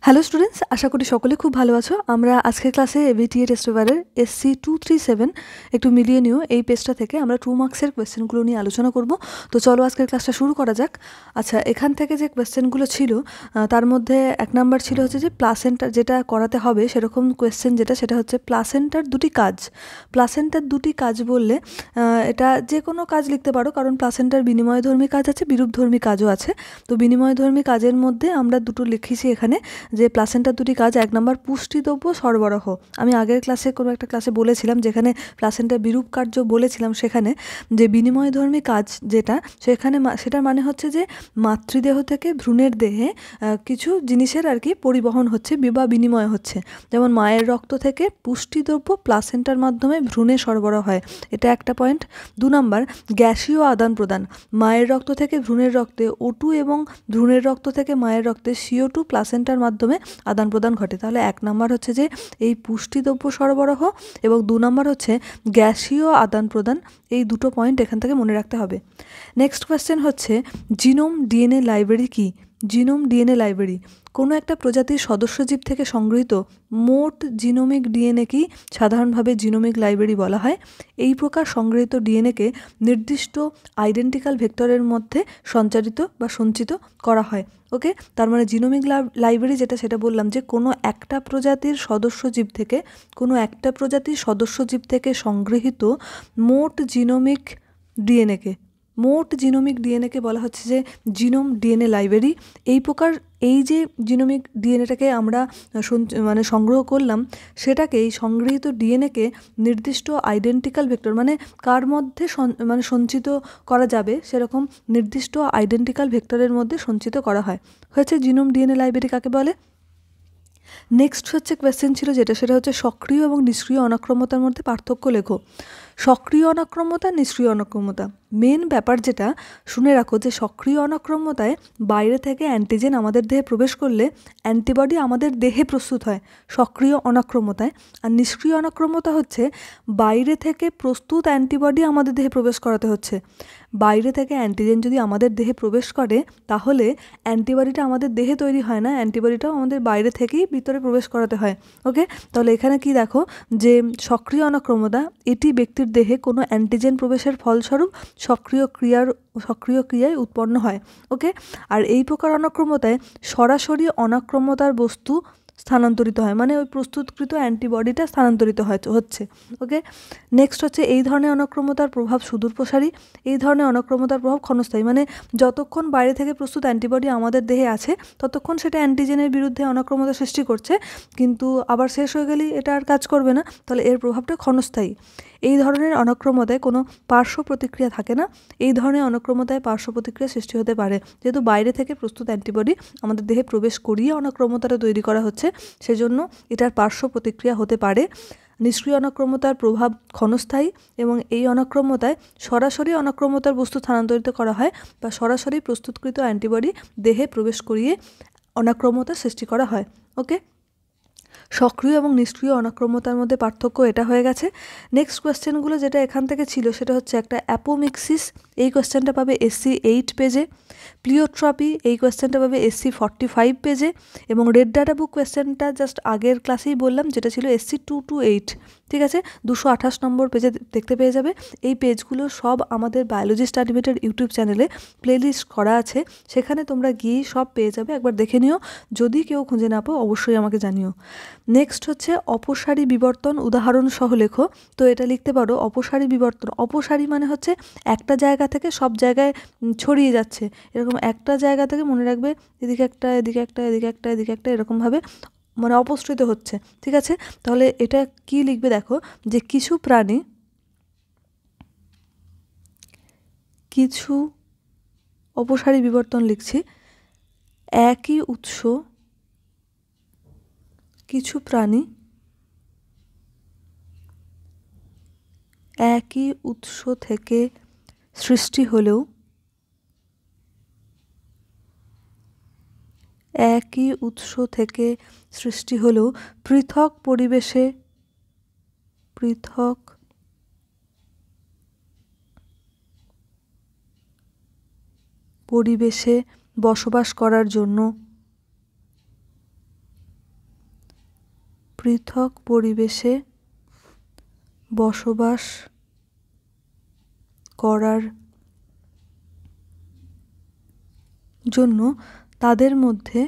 Hello students, আশা করি সকলে খুব ভালো আছো। আমরা আজকের ক্লাসে এবিটিএ টেস্ট পেপারের SC 237 একটু মিলিয়ে নিও এই পেজটা থেকে আমরা 2 মার্কসের কোয়েশ্চেনগুলো নিয়ে আলোচনা করব। তো চলো আজকের ক্লাসটা শুরু করা যাক। আচ্ছা, এখান থেকে যে কোয়েশ্চেনগুলো ছিল তার মধ্যে 1 নাম্বার ছিল হচ্ছে যে প্লাসেন্টার যেটা করাতে হবে সেরকম কোয়েশ্চেন সেটা হচ্ছে প্লাসেন্টার দুটি কাজ। প্লাসেন্টার দুটি কাজ বললে এটা যে কোনো কাজ লিখতে পারো, কারণ প্লাসেন্টার বিনিময়ধর্মী কাজ আছে, বিরূপধর্মী কাজও আছে। তো বিনিময়ধর্মী কাজের মধ্যে আমরা দুটো লিখেছি এখানে, যে প্লাসেন্টার দুটি কাজ। 1 নাম্বার পুষ্টিদ্রব্য সরবরাহ। আমি আগের ক্লাসে কোনো একটা ক্লাসে বলেছিলাম, যেখানে প্লাসেন্টার বিরূপ কার্য বলেছিলাম, সেখানে যে বিনিময়ধর্মী কাজ সেখানে সেটার মানে হচ্ছে যে মাতৃদেহ থেকে ভ্রূণের দেহে কিছু জিনিসের আর কি পরিবহন হচ্ছে বা বিনিময় হচ্ছে। যেমন মায়ের রক্ত থেকে পুষ্টিদ্রব্য প্লাসেন্টার মাধ্যমে ভ্রূণে সরবরাহ হয়, এটা একটা পয়েন্ট। 2 নাম্বার গ্যাসীয় আদান প্রদান। মায়ের রক্ত থেকে ভ্রূণের রক্তে O2 এবং ভ্রূণের রক্ত থেকে মায়ের রক্তে CO2 প্লাসেন্টার মাধ্যমে আদান প্রদান ঘটে। তাহলে 1 নাম্বার হচ্ছে যে এই পুষ্টিদ্রব্য সরবরাহ এবং 2 নাম্বার হচ্ছে গ্যাসীয় আদান প্রদান। এই দুটো পয়েন্ট এখান থেকে মনে রাখতে হবে। নেক্সট কোয়েশ্চেন হচ্ছে জিনোম ডিএনএ লাইব্রেরি কি? জিনোম ডিএনএ লাইব্রেরি কোনো একটা প্রজাতির সদস্য জীব থেকে সংগৃহীত মোট জিনোমিক ডিএনএকেই সাধারণভাবে জিনোমিক লাইব্রেরি বলা হয়। এই প্রকার সংগৃহীত ডিএনএকে নির্দিষ্ট আইডেন্টিক্যাল ভেক্টরের মধ্যে সঞ্চিত করা হয়। ওকে, তার মানে জিনোমিক লাইব্রেরি সেটা বললাম যে কোনো একটা প্রজাতির সদস্য জীব থেকে সংগৃহীত মোট জিনোমিক ডিএনএকে বলা হচ্ছে যে জিনোম ডিএনএ লাইব্রেরি। এই যে জিনোমিক ডিএনএটাকে আমরা সংগ্রহ করলাম, সেটাকে এই সংগৃহীত ডিএনএকে নির্দিষ্ট আইডেন্টিক্যাল ভেক্টর মানে কার মধ্যে সঞ্চিত করা যাবে সেরকম নির্দিষ্ট আইডেন্টিক্যাল ভেক্টরের মধ্যে সঞ্চিত করা হয়। হয়েছে জিনোম ডিএনএ লাইব্রেরি কাকে বলে। নেক্সট হচ্ছে কোয়েশ্চেন ছিল সেটা হচ্ছে সক্রিয় এবং নিষ্ক্রিয় অনাক্রম্যতার মধ্যে পার্থক্য লেখো। সক্রিয় অনাক্রম্যতা, নিষ্ক্রিয় অনাক্রম্যতা, মেন ব্যাপার যেটা শুনে রাখো যে সক্রিয় অনাক্রম্যতায় বাইরে থেকে অ্যান্টিজেন আমাদের দেহে প্রবেশ করলে অ্যান্টিবডি আমাদের দেহে প্রস্তুত হয় সক্রিয় অনাক্রম্যতায়। আর নিষ্ক্রিয় অনাক্রম্যতা হচ্ছে বাইরে থেকে প্রস্তুত অ্যান্টিবডি আমাদের দেহে প্রবেশ করাতে হচ্ছে। বাইরে থেকে অ্যান্টিজেন যদি আমাদের দেহে প্রবেশ করে তাহলে অ্যান্টিবডিটা আমাদের দেহে তৈরি হয় না, অ্যান্টিবডিটাও আমাদের বাইরে থেকেই ভিতরে প্রবেশ করাতে হয়। ওকে, তাহলে এখানে কি দেখো যে সক্রিয় অনাক্রম্যতা এটি ব্যক্তির দেহে কোনো অ্যান্টিজেন প্রবেশের ফলস্বরূপ সক্রিয় ক্রিয়ায় উৎপন্ন হয়। ওকে, আর এই প্রকার অনাক্রম্যতায় সরাসরি অনাক্রম্যতার বস্তু স্থানান্তরিত হয়, মানে ওই প্রস্তুতকৃত অ্যান্টিবডিটা স্থানান্তরিত হচ্ছে। ওকে, নেক্সট হচ্ছে এই ধরনের অনাক্রম্যতার প্রভাব সুদূরপ্রসারী, এই ধরনের অনাক্রম্যতার প্রভাব ক্ষণস্থায়ী। মানে যতক্ষণ বাইরে থেকে প্রস্তুত অ্যান্টিবডি আমাদের দেহে আছে ততক্ষণ সেটা অ্যান্টিজেনের বিরুদ্ধে অনাক্রম্যতা সৃষ্টি করছে, কিন্তু আবার শেষ হয়ে গেলেই এটা আর কাজ করবে না, তাহলে এর প্রভাবটা ক্ষণস্থায়ী। এই ধরনের অনাক্রম্যতায় কোনো পার্শ্ব প্রতিক্রিয়া থাকে না। এই ধরনের অনাক্রম্যতায় পার্শ্ব প্রতিক্রিয়া সৃষ্টি হতে পারে, যেহেতু বাইরে থেকে প্রস্তুত অ্যান্টিবডি আমাদের দেহে প্রবেশ করিয়ে অনাক্রম্যতাটা তৈরি করা হচ্ছে, সেজন্য এটার পার্শ্ব প্রতিক্রিয়া হতে পারে। নিষ্ক্রিয় অনাক্রম্যতার প্রভাব ক্ষণস্থায়ী এবং এই অনাক্রম্যতায় সরাসরি অনাক্রম্যতার বস্তু স্থানান্তরিত করা হয় বা সরাসরি প্রস্তুতকৃত অ্যান্টিবডি দেহে প্রবেশ করিয়ে অনাক্রম্যতা সৃষ্টি করা হয়। ওকে, সক্রিয় এবং নিষ্ক্রিয় অনাক্রম্যতার মধ্যে পার্থক্য এটা হয়ে গেছে। নেক্সট কোয়েশ্চেনগুলো যেটা এখান থেকে ছিল সেটা হচ্ছে একটা অ্যাপোমিক্সিস, এই কোয়েশ্চেনটা পাবে SC 8 পেজে। প্লিওট্রপি, এই কোয়েশ্চেনটা পাবে SC 45 পেজে। এবং রেড ডাটা বুক কোয়েশ্চেনটা জাস্ট আগের ক্লাসেই বললাম, যেটা ছিল SC 228। ঠিক আছে, 228 নম্বর পেজে দেখতে পেয়ে যাবে। এই পেজগুলো সব আমাদের বায়োলজি স্টাডি মেটের ইউটিউব চ্যানেলে প্লেলিস্ট করা আছে, সেখানে তোমরা গিয়েই সব পেয়ে যাবে, একবার দেখে নিও। যদি কেউ খুঁজে না পাও অবশ্যই আমাকে জানিও। নেক্সট হচ্ছে অপসারী বিবর্তন উদাহরণ সহ লেখো। তো এটা লিখতে পারো অপসারী বিবর্তন। অপসারী মানে হচ্ছে একটা জায়গা থেকে সব জায়গায় ছড়িয়ে যাচ্ছে, এরকম একটা জায়গা থেকে মনে রাখবে এদিকে একটা, এদিকে একটা, এদিকে একটা, এদিকে একটা, এরকমভাবে অপসৃত হচ্ছে। ঠিক আছে, তাহলে এটা কি লিখবে দেখো, যে কিছু অপসারী বিবর্তন লিখছি। কিছু প্রাণী একই উৎস থেকে সৃষ্টি হলেও পৃথক পরিবেশে বসবাস করার জন্য পৃথক পরিবেশে বসবাস করার জন্য তাদের মধ্যে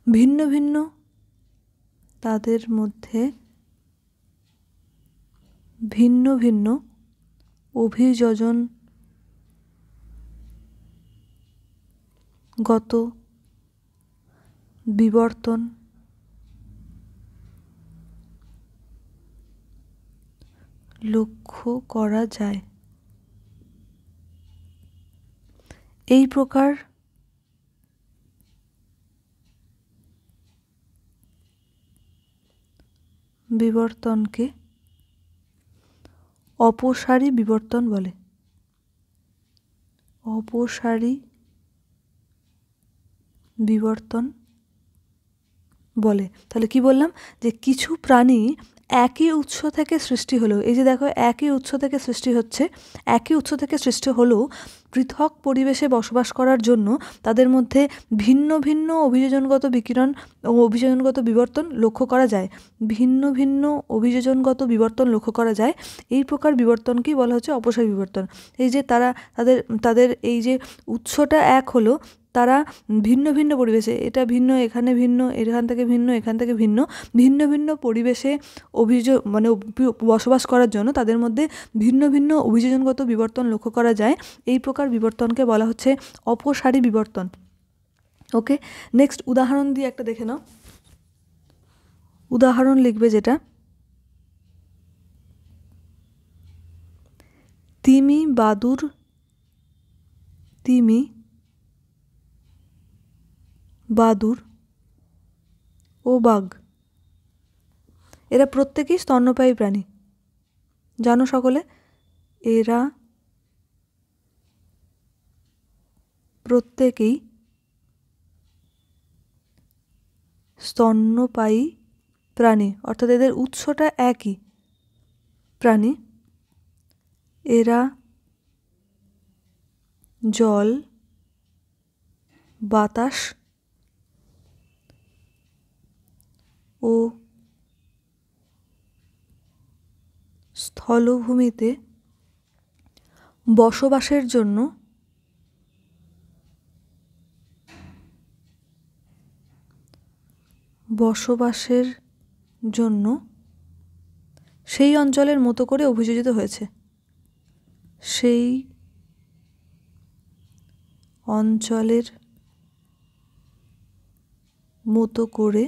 ভিন্ন ভিন্ন অভিযোজনগত বিবর্তন লক্ষ্য করা যায়। এই প্রকার বিবর্তনকে অপসারী বিবর্তন বলে। অপসারী বিবর্তন বলে। তাহলে কি বললাম, যে কিছু প্রাণী একই উৎস থেকে সৃষ্টি হলেও, এই যে দেখো একই উৎস থেকে সৃষ্টি হচ্ছে, একই উৎস থেকে সৃষ্টি হলেও পৃথক পরিবেশে বসবাস করার জন্য তাদের মধ্যে ভিন্ন ভিন্ন অভিযোজনগত বিকিরণ ও অভিযোজনগত বিবর্তন লক্ষ্য করা যায়। ভিন্ন ভিন্ন অভিযোজনগত বিবর্তন লক্ষ্য করা যায়। এই প্রকার বিবর্তনকেই বলা হচ্ছে অপসারী বিবর্তন। এই যে তাদের এই যে উৎসটা এক হলো, তারা ভিন্ন ভিন্ন পরিবেশে, এটা ভিন্ন, এখানে ভিন্ন, এখান থেকে ভিন্ন, এখান থেকে ভিন্ন, ভিন্ন ভিন্ন পরিবেশে বসবাস করার জন্য তাদের মধ্যে ভিন্ন ভিন্ন অভিযোজনগত বিবর্তন লক্ষ্য করা যায়। এই প্রকার বিবর্তনকে বলা হচ্ছে অপসারী বিবর্তন। ওকে, নেক্সট উদাহরণ দিয়ে একটা দেখে নাও। উদাহরণ লিখবে যেটা, তিমি বাদুড় ও বাঘ এরা প্রত্যেকেই স্তন্যপায়ী প্রাণী। জানো সকলে, এরা প্রত্যেকেই স্তন্যপায়ী প্রাণী, অর্থাৎ এদের উৎসটা একই প্রাণী। এরা জল, বাতাস ও স্থলভূমিতে বসবাসের জন্য সেই অঞ্চলের মতো করে অভিযোজিত হয়েছে। সেই অঞ্চলের মতো করে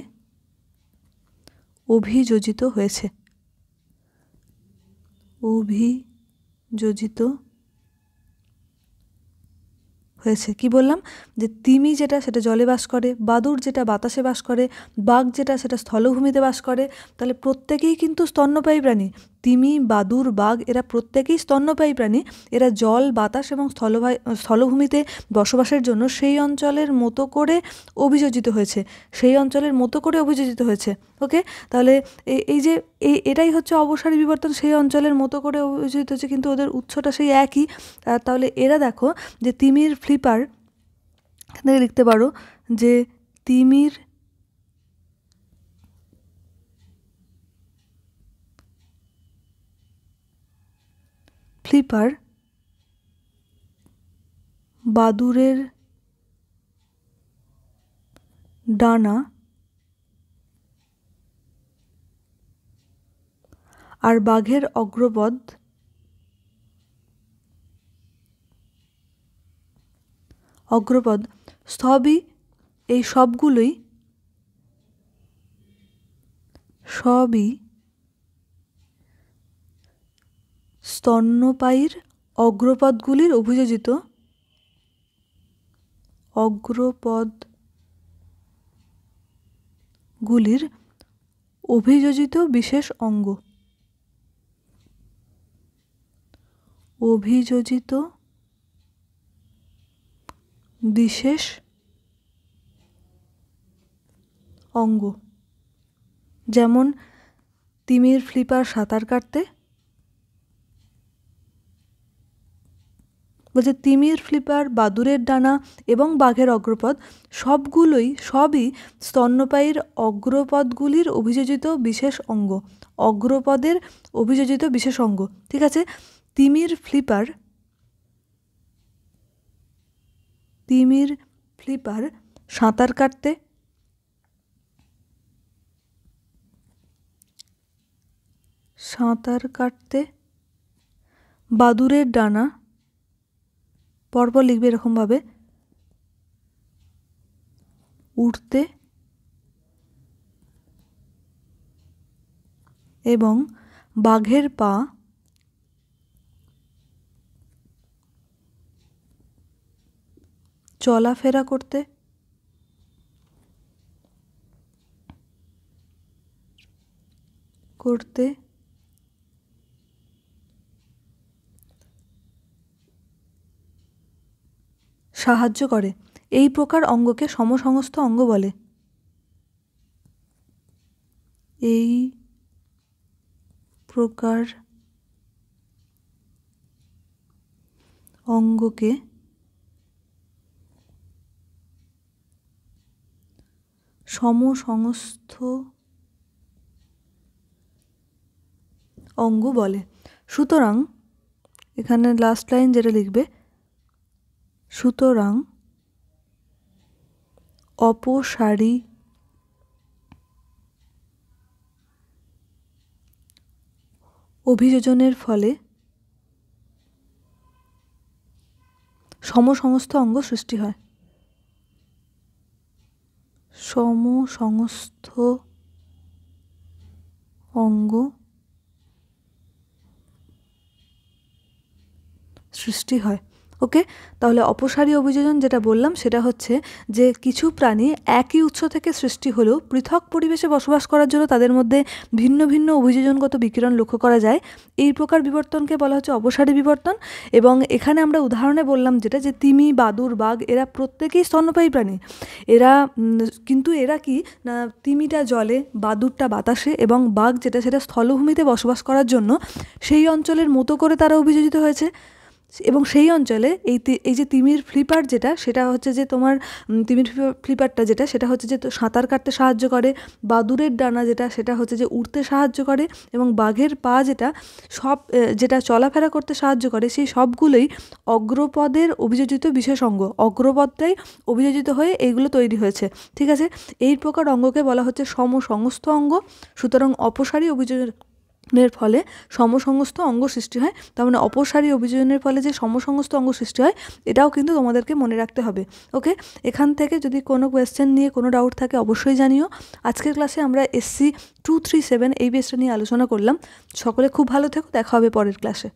অভিযোজিত হয়েছে। কি বললাম, যে তিমি যেটা সেটা জলে বাস করে, বাদুড় যেটা বাতাসে বাস করে, বাঘ যেটা সেটা স্থলভূমিতে বাস করে। তাহলে প্রত্যেকেই কিন্তু স্তন্যপায়ী প্রাণী। তিমি, বাদুড়, বাঘ এরা প্রত্যেকেই স্তন্যপায়ী প্রাণী। এরা জল, বাতাস এবং স্থলভূমিতে বসবাসের জন্য সেই অঞ্চলের মতো করে অভিযোজিত হয়েছে। ওকে, তাহলে এই যে এটাই হচ্ছে অপসারী বিবর্তন, সেই অঞ্চলের মতো করে অভিযোজিত হয়েছে, কিন্তু ওদের উৎসটা সেই একই। তাহলে এরা দেখো যে তিমির ফ্লিপার, এখান থেকে লিখতে পারো যে তিমির ফ্লিপার বাদুড়ের ডানা আর বাঘের অগ্রপদ সবই স্তন্যপায়ীর অগ্রপদগুলির অভিযোজিত বিশেষ অঙ্গ। যেমন তিমির ফ্লিপার সাঁতার কাটতে, বলছে তিমির ফ্লিপার, বাদুড়ের ডানা এবং বাঘের অগ্রপদ সবই স্তন্যপায়ীর অগ্রপদগুলির অভিযোজিত বিশেষ অঙ্গ। অগ্রপদের অভিযোজিত বিশেষ অঙ্গ, ঠিক আছে। তিমির ফ্লিপার সাঁতার কাটতে, বাদুড়ের ডানা পরপর লিখবে এরকমভাবে, উঠতে এবং বাঘের পা চলাফেরা করতে সাহায্য করে। এই প্রকার অঙ্গকে সমসংস্থ অঙ্গ বলে। এই প্রকার অঙ্গকে সমসংস্থ অঙ্গ বলে। সুতরাং এখানে লাস্ট লাইন যেটা লিখবে, সুতরাং অপসারী অভিযোজনের ফলে সমসংস্থ অঙ্গ সৃষ্টি হয়। সমসংস্থ অঙ্গ সৃষ্টি হয়। ওকে, তাহলে অপসারী অভিযোজন যেটা বললাম সেটা হচ্ছে যে কিছু প্রাণী একই উৎস থেকে সৃষ্টি হলেও পৃথক পরিবেশে বসবাস করার জন্য তাদের মধ্যে ভিন্ন ভিন্ন অভিযোজনগত বিকিরণ লক্ষ্য করা যায়। এই প্রকার বিবর্তনকে বলা হচ্ছে অপসারী বিবর্তন। এবং এখানে আমরা উদাহরণে বললাম যেটা, যে তিমি, বাদুড়, বাঘ এরা প্রত্যেকেই স্তন্যপায়ী প্রাণী। কিন্তু এরা কি না, তিমিটা জলে, বাদুড়টা বাতাসে এবং বাঘ যেটা সেটা স্থলভূমিতে বসবাস করার জন্য সেই অঞ্চলের মতো করে তারা অভিযোজিত হয়েছে। এবং সেই অঞ্চলে এই যে তিমির ফ্লিপার যেটা, সেটা হচ্ছে যে তোমার তিমির ফ্লিপারটা যেটা, সেটা হচ্ছে যে সাঁতার কাটতে সাহায্য করে। বাদুড়ের ডানা যেটা, সেটা হচ্ছে যে উড়তে সাহায্য করে। এবং বাঘের পা যেটা চলাফেরা করতে সাহায্য করে। সেই সবগুলোই অগ্রপদের অভিযোজিত বিশেষ অঙ্গ। অগ্রপদটাই অভিযোজিত হয়ে এইগুলো তৈরি হয়েছে, ঠিক আছে। এই প্রকার অঙ্গকে বলা হচ্ছে সমসংস্থ অঙ্গ। সুতরাং অপসারী অভিযোজনের ফলে সমসংস্থ অঙ্গ সৃষ্টি হয়। তার মানে অপসারী অভিযোজনের ফলে যে সমসংস্থ অঙ্গ সৃষ্টি হয়, এটাও কিন্তু তোমাদেরকে মনে রাখতে হবে। ওকে, এখান থেকে যদি কোনো কোয়েশ্চেন নিয়ে কোনো ডাউট থাকে অবশ্যই জানিও। আজকের ক্লাসে আমরা SC 237 এই বেসটা নিয়ে আলোচনা করলাম। সকলে খুব ভালো থেকো, দেখা হবে পরের ক্লাসে।